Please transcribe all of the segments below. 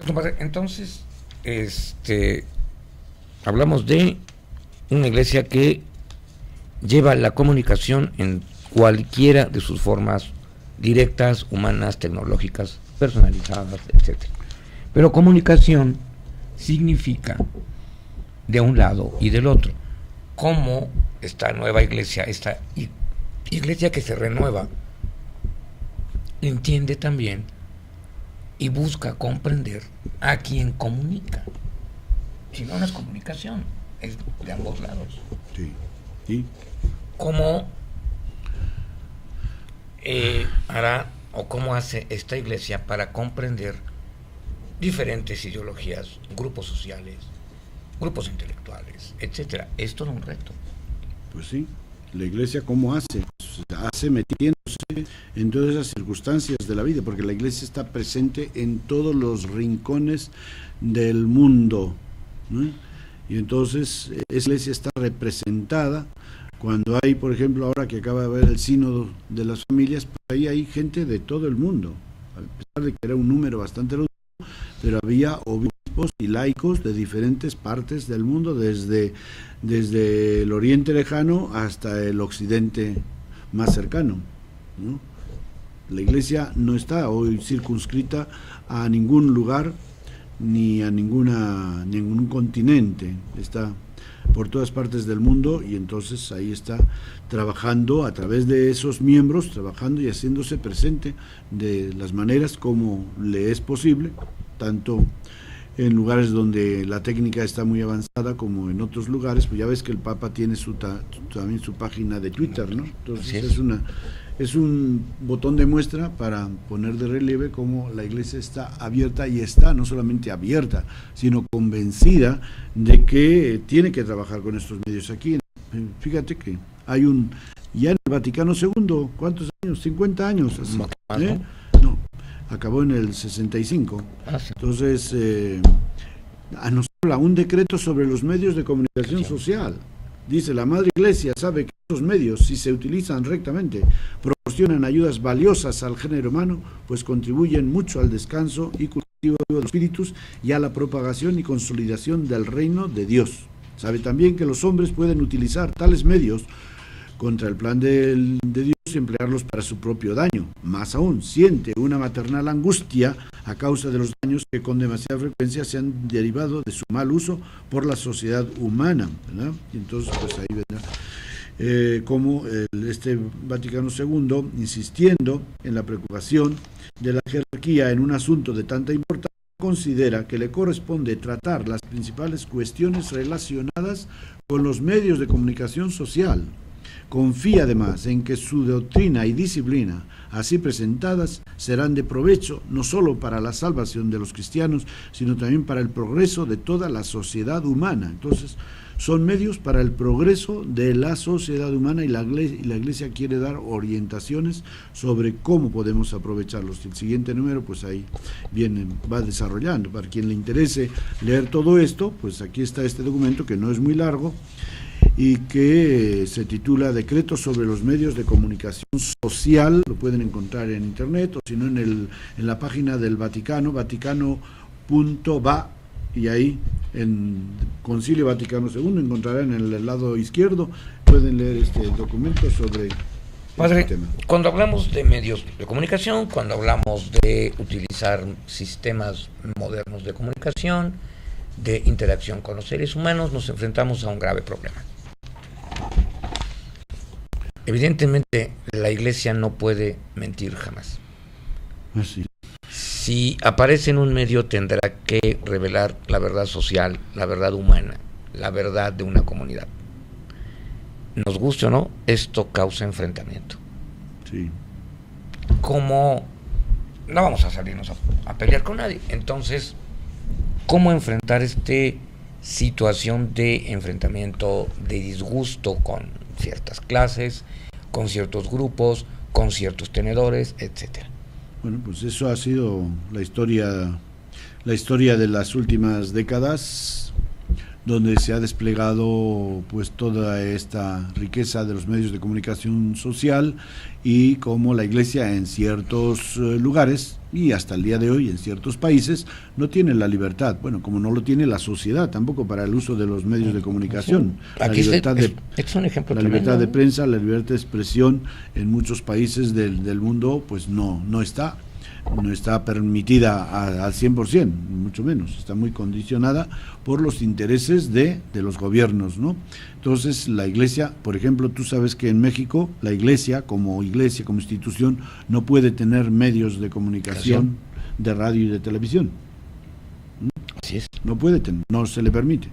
Compadre, entonces, hablamos de una iglesia que lleva la comunicación en cualquiera de sus formas directas, humanas, tecnológicas, personalizadas, etcétera. Pero comunicación significa de un lado y del otro. ¿Cómo esta nueva iglesia, esta iglesia que se renueva, entiende también y busca comprender a quien comunica? Si no, no es comunicación, es de ambos lados. Sí. ¿Y ¿Cómo hará o cómo hace esta iglesia para comprender diferentes ideologías, grupos sociales, grupos intelectuales, etcétera? Es todo un reto. Pues sí, la iglesia ¿cómo hace? Hace metiéndose en todas esas circunstancias de la vida, porque la iglesia está presente en todos los rincones del mundo, ¿no? Y entonces esa iglesia está representada cuando hay, por ejemplo, ahora que acaba de haber el sínodo de las familias, pues ahí hay gente de todo el mundo, a pesar de que era un número bastante reducido, pero había obispos y laicos de diferentes partes del mundo, desde el oriente lejano hasta el occidente más cercano, ¿no? La iglesia no está hoy circunscrita a ningún lugar ni a ningún continente, está por todas partes del mundo, y entonces ahí está trabajando a través de esos miembros, trabajando y haciéndose presente de las maneras como le es posible, tanto en lugares donde la técnica está muy avanzada como en otros lugares. Pues ya ves que el Papa tiene también su página de Twitter, ¿no? Entonces es un botón de muestra para poner de relieve cómo la iglesia está abierta, y está no solamente abierta, sino convencida de que tiene que trabajar con estos medios. Aquí, fíjate que hay ya en el Vaticano II, ¿cuántos años? 50 años. Así, ¿eh? No, acabó en el 65. Entonces, nos habla un decreto sobre los medios de comunicación social. Dice: la Madre Iglesia sabe que estos medios, si se utilizan rectamente, proporcionan ayudas valiosas al género humano, pues contribuyen mucho al descanso y cultivo de los espíritus y a la propagación y consolidación del reino de Dios. Sabe también que los hombres pueden utilizar tales medios contra el plan de Dios y emplearlos para su propio daño. Más aún, siente una maternal angustia a causa de los daños que con demasiada frecuencia se han derivado de su mal uso por la sociedad humana, ¿verdad? Y entonces, pues ahí vendrá como este Vaticano II, insistiendo en la preocupación de la jerarquía en un asunto de tanta importancia, considera que le corresponde tratar las principales cuestiones relacionadas con los medios de comunicación social. Confía además en que su doctrina y disciplina, así presentadas, serán de provecho no solo para la salvación de los cristianos, sino también para el progreso de toda la sociedad humana. Entonces, son medios para el progreso de la sociedad humana, y la Iglesia quiere dar orientaciones sobre cómo podemos aprovecharlos. El siguiente número, pues ahí va desarrollando. Para quien le interese leer todo esto, pues aquí está este documento, que no es muy largo, y que se titula Decretos sobre los medios de comunicación social. Lo pueden encontrar en internet, o si no en la página del Vaticano, vaticano.va, y ahí en Concilio Vaticano II encontrarán en el lado izquierdo, pueden leer este documento sobre Padre, este tema. Cuando hablamos de medios de comunicación, cuando hablamos de utilizar sistemas modernos de comunicación, de interacción con los seres humanos, nos enfrentamos a un grave problema. Evidentemente, la Iglesia no puede mentir jamás. Así. Si aparece en un medio, tendrá que revelar la verdad social, la verdad humana, la verdad de una comunidad. Nos guste o no, esto causa enfrentamiento. Sí. ¿Cómo? No vamos a salirnos a pelear con nadie. Entonces, ¿cómo enfrentar esta situación de enfrentamiento, de disgusto con ciertas clases, con ciertos grupos, con ciertos tenedores, etcétera? Bueno, pues eso ha sido la historia de las últimas décadas. donde se ha desplegado pues toda esta riqueza de los medios de comunicación social, y como la Iglesia en ciertos lugares y hasta el día de hoy en ciertos países no tiene la libertad, bueno, como no lo tiene la sociedad tampoco para el uso de los medios de comunicación. La libertad es un ejemplo la tremendo, libertad de prensa, la libertad de expresión en muchos países del mundo pues no está permitida al 100%, mucho menos, está muy condicionada por los intereses de los gobiernos, ¿no? Entonces la Iglesia, por ejemplo, tú sabes que en México la Iglesia, como institución, no puede tener medios de comunicación de radio y de televisión. Así es. No puede tener, no se le permite.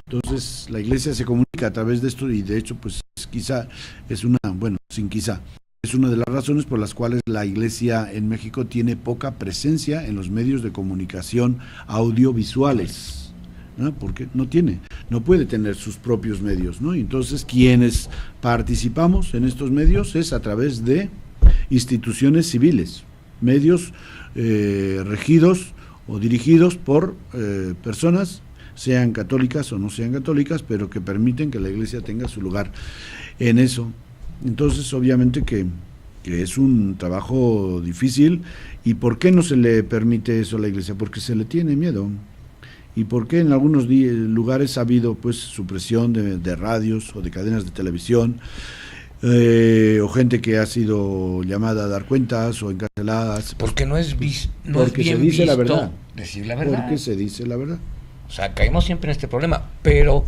Entonces la Iglesia se comunica a través de esto, y de hecho pues quizá es una, bueno, sin quizá, es una de las razones por las cuales la Iglesia en México tiene poca presencia en los medios de comunicación audiovisuales, ¿no? Porque no puede tener sus propios medios, ¿no? Entonces quienes participamos en estos medios es a través de instituciones civiles, medios regidos o dirigidos por personas, sean católicas o no sean católicas, pero que permiten que la Iglesia tenga su lugar en eso. Entonces, obviamente que es un trabajo difícil. ¿Y por qué no se le permite eso a la Iglesia? Porque se le tiene miedo. ¿Y por qué en algunos lugares ha habido pues supresión de radios o de cadenas de televisión, o gente que ha sido llamada a dar cuentas o encarceladas? Porque no es bien se dice la verdad. Decir la verdad. Porque se dice la verdad. O sea, caemos siempre en este problema, pero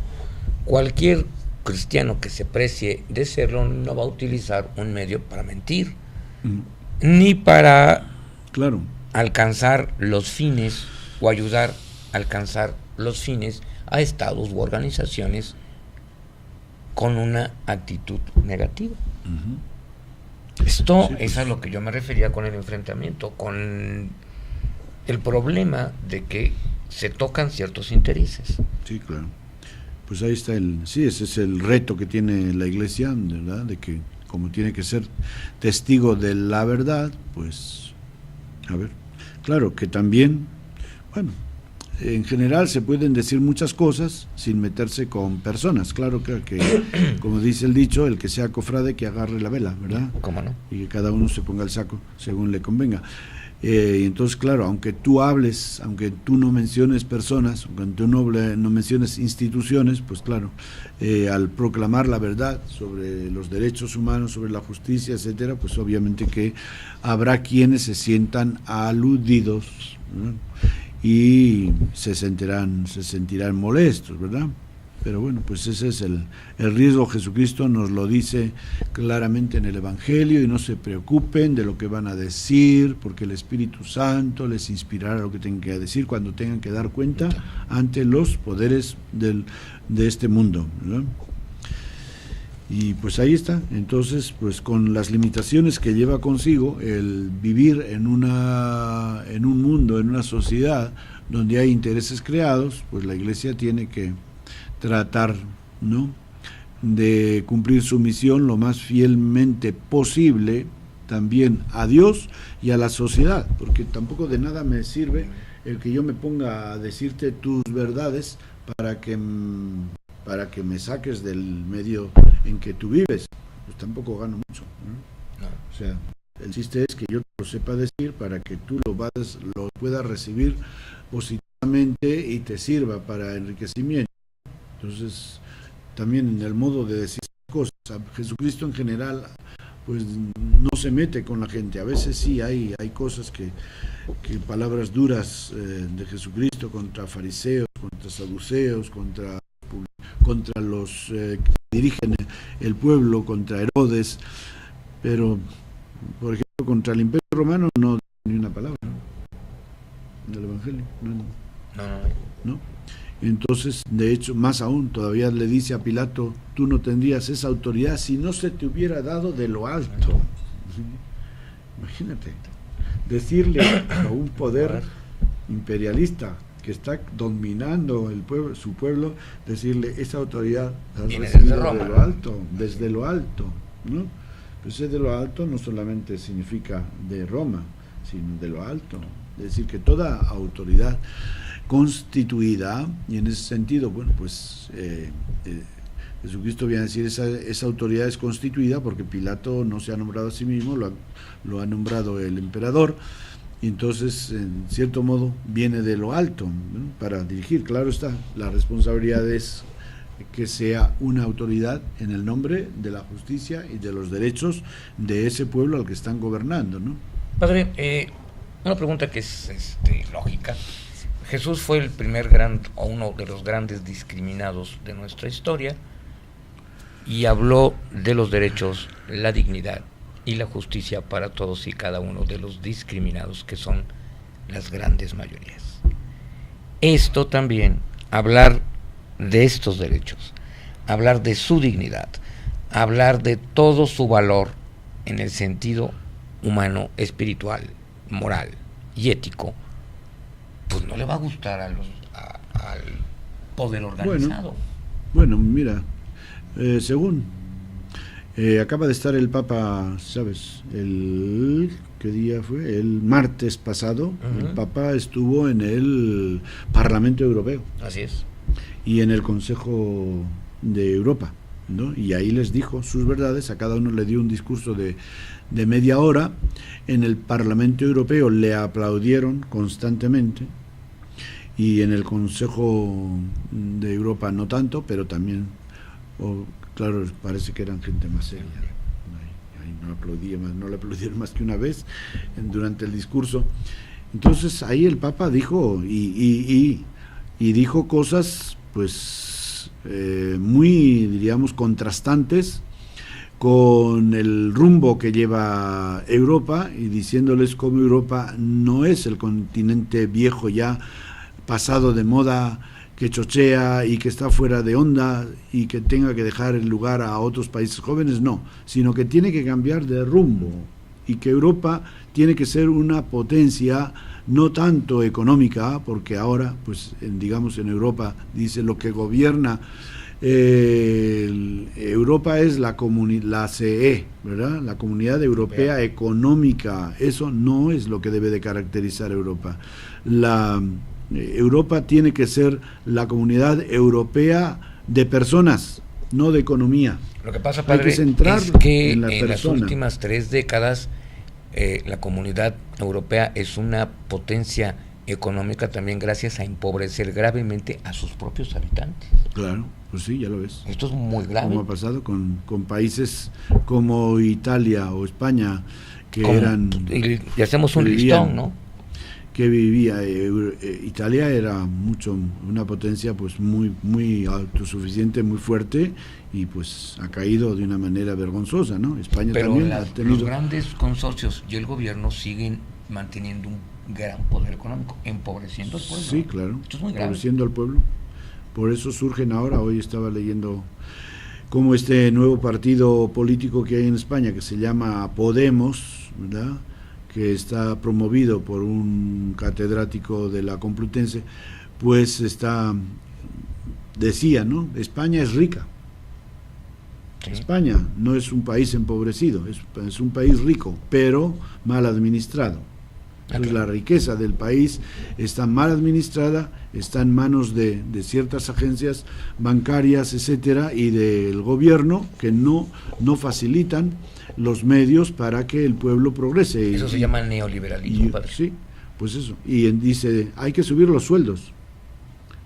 cualquier cristiano que se precie de serlo no va a utilizar un medio para mentir, ni para alcanzar los fines o ayudar a alcanzar los fines a estados u organizaciones con una actitud negativa. Esto es a lo que yo me refería con el enfrentamiento, con el problema de que se tocan ciertos intereses. Sí, claro. Pues ahí está ese es el reto que tiene la Iglesia, ¿verdad? De que como tiene que ser testigo de la verdad, pues, a ver, claro que también, bueno, en general se pueden decir muchas cosas sin meterse con personas, claro que como dice el dicho, el que sea cofrade que agarre la vela, ¿verdad? ¿Cómo no? Y que cada uno se ponga el saco según le convenga. Y entonces, claro, aunque tú hables, aunque tú no menciones personas, aunque tú no menciones instituciones, pues claro, al proclamar la verdad sobre los derechos humanos, sobre la justicia, etcétera, pues obviamente que habrá quienes se sientan aludidos, ¿no? Y se sentirán molestos, ¿verdad? Pero bueno, pues ese es el riesgo. Jesucristo nos lo dice claramente en el Evangelio, y no se preocupen de lo que van a decir, porque el Espíritu Santo les inspirará lo que tengan que decir cuando tengan que dar cuenta ante los poderes de este mundo, ¿verdad? Y pues ahí está. Entonces, pues con las limitaciones que lleva consigo el vivir en un mundo, en una sociedad donde hay intereses creados, pues la Iglesia tiene que tratar, ¿no?, de cumplir su misión lo más fielmente posible también a Dios y a la sociedad, porque tampoco de nada me sirve el que yo me ponga a decirte tus verdades para que me saques del medio en que tú vives. Pues tampoco gano mucho, ¿no? O sea, el chiste es que yo te lo sepa decir para que tú lo puedas recibir positivamente y te sirva para enriquecimiento. Entonces, también en el modo de decir cosas, Jesucristo en general pues no se mete con la gente. A veces sí hay cosas que palabras duras de Jesucristo contra fariseos, contra saduceos, contra los que dirigen el pueblo, contra Herodes, pero por ejemplo contra el Imperio Romano no ni una palabra del Evangelio, no. Entonces, de hecho, más aún, todavía le dice a Pilato, tú no tendrías esa autoridad si no se te hubiera dado de lo alto. Imagínate, decirle a un poder imperialista que está dominando su pueblo, decirle, esa autoridad has recibido desde lo alto, ¿no? Pues de lo alto no solamente significa de Roma, sino de lo alto. Es decir, que toda autoridad constituida, y en ese sentido, bueno, pues Jesucristo viene a decir, esa autoridad es constituida porque Pilato no se ha nombrado a sí mismo, lo ha nombrado el emperador, y entonces, en cierto modo, viene de lo alto, ¿no?, para dirigir. Claro está, la responsabilidad es que sea una autoridad en el nombre de la justicia y de los derechos de ese pueblo al que están gobernando, ¿no? Padre, una pregunta que es lógica. Jesús fue el primer o uno de los grandes discriminados de nuestra historia y habló de los derechos, la dignidad y la justicia para todos y cada uno de los discriminados, que son las grandes mayorías. Esto también, hablar de estos derechos, hablar de su dignidad, hablar de todo su valor en el sentido humano, espiritual, moral y ético, pues no le va a gustar al poder organizado. Bueno, mira, según acaba de estar el Papa, ¿sabes? ¿Qué día fue? El martes pasado. Uh-huh. El Papa estuvo en el Parlamento Europeo. Así es. Y en el Consejo de Europa, ¿no? Y ahí les dijo sus verdades, a cada uno le dio un discurso de media hora. En el Parlamento Europeo le aplaudieron constantemente, y en el Consejo de Europa no tanto, pero también, claro, parece que eran gente más seria. Ahí no le aplaudieron más que una vez durante el discurso. Entonces ahí el Papa dijo y dijo cosas pues muy, diríamos, contrastantes con el rumbo que lleva Europa, y diciéndoles cómo Europa no es el continente viejo ya pasado de moda, que chochea y que está fuera de onda y que tenga que dejar el lugar a otros países jóvenes, no, sino que tiene que cambiar de rumbo, y que Europa tiene que ser una potencia no tanto económica, porque ahora, pues digamos, en Europa, dice, lo que gobierna Europa es la CE, ¿verdad? La Comunidad Europea Económica. Eso no es lo que debe de caracterizar a Europa. Europa tiene que ser la Comunidad Europea de personas, no de economía. Lo que pasa, padre, es que en las últimas 3 décadas la Comunidad Europea es una potencia económica también gracias a empobrecer gravemente a sus propios habitantes. Claro, pues sí, ya lo ves. Esto es muy grave. Como ha pasado con países como Italia o España, que y hacemos un listón, ¿no? Que vivía, Italia era una potencia pues muy autosuficiente, muy fuerte, y pues ha caído de una manera vergonzosa, ¿no? España pero también ha tenido... los grandes consorcios y el gobierno siguen manteniendo un gran poder económico, empobreciendo al pueblo. Sí, claro, esto es muy grave. Empobreciendo al pueblo. Por eso surgen ahora, hoy estaba leyendo cómo este nuevo partido político que hay en España, que se llama Podemos, ¿verdad?, que está promovido por un catedrático de la Complutense, pues decía, ¿no? España es rica. Sí. España no es un país empobrecido, es un país rico, pero mal administrado. Entonces la riqueza del país está mal administrada, está en manos de ciertas agencias bancarias, etcétera, y del gobierno, que no facilitan los medios para que el pueblo progrese. Eso se llama neoliberalismo, padre. Sí, pues eso. Y dice, hay que subir los sueldos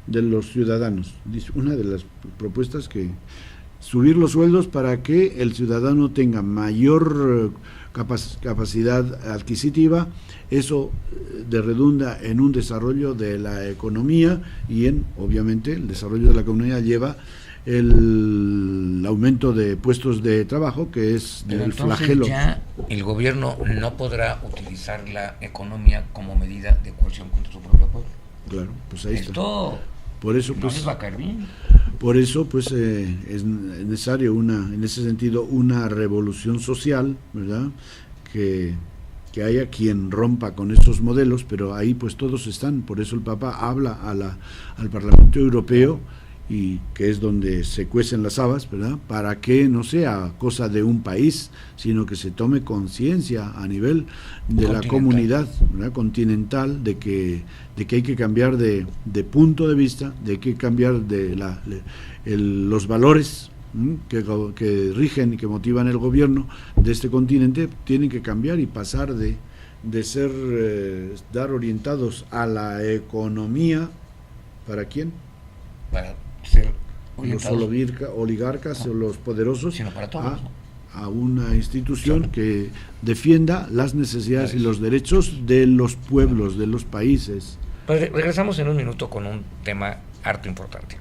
de los ciudadanos. Dice, una de las propuestas, que subir los sueldos para que el ciudadano tenga mayor capacidad adquisitiva. Eso redunda en un desarrollo de la economía, y obviamente el desarrollo de la economía lleva el aumento de puestos de trabajo, que es el flagelo. Ya el gobierno no podrá utilizar la economía como medida de coerción contra su propio pueblo. Claro, pues ahí está. Por eso, no les va a caer bien. Por eso, pues es necesario en ese sentido, una revolución social, ¿verdad?, que haya quien rompa con estos modelos, pero ahí pues todos están. Por eso el Papa habla al Parlamento Europeo y que es donde se cuecen las habas, ¿verdad? Para que no sea cosa de un país, sino que se tome conciencia a nivel de la comunidad, ¿verdad?, continental, de que hay que cambiar de punto de vista, de que hay que cambiar los valores que rigen y que motivan el gobierno de este continente, tienen que cambiar y pasar de ser dar orientados a la economía. ¿Para quién? Para ser los oligarcas o los poderosos, sino para todos, a una institución que defienda las necesidades y los derechos de los pueblos, de los países. Pues regresamos en un minuto con un tema harto importante.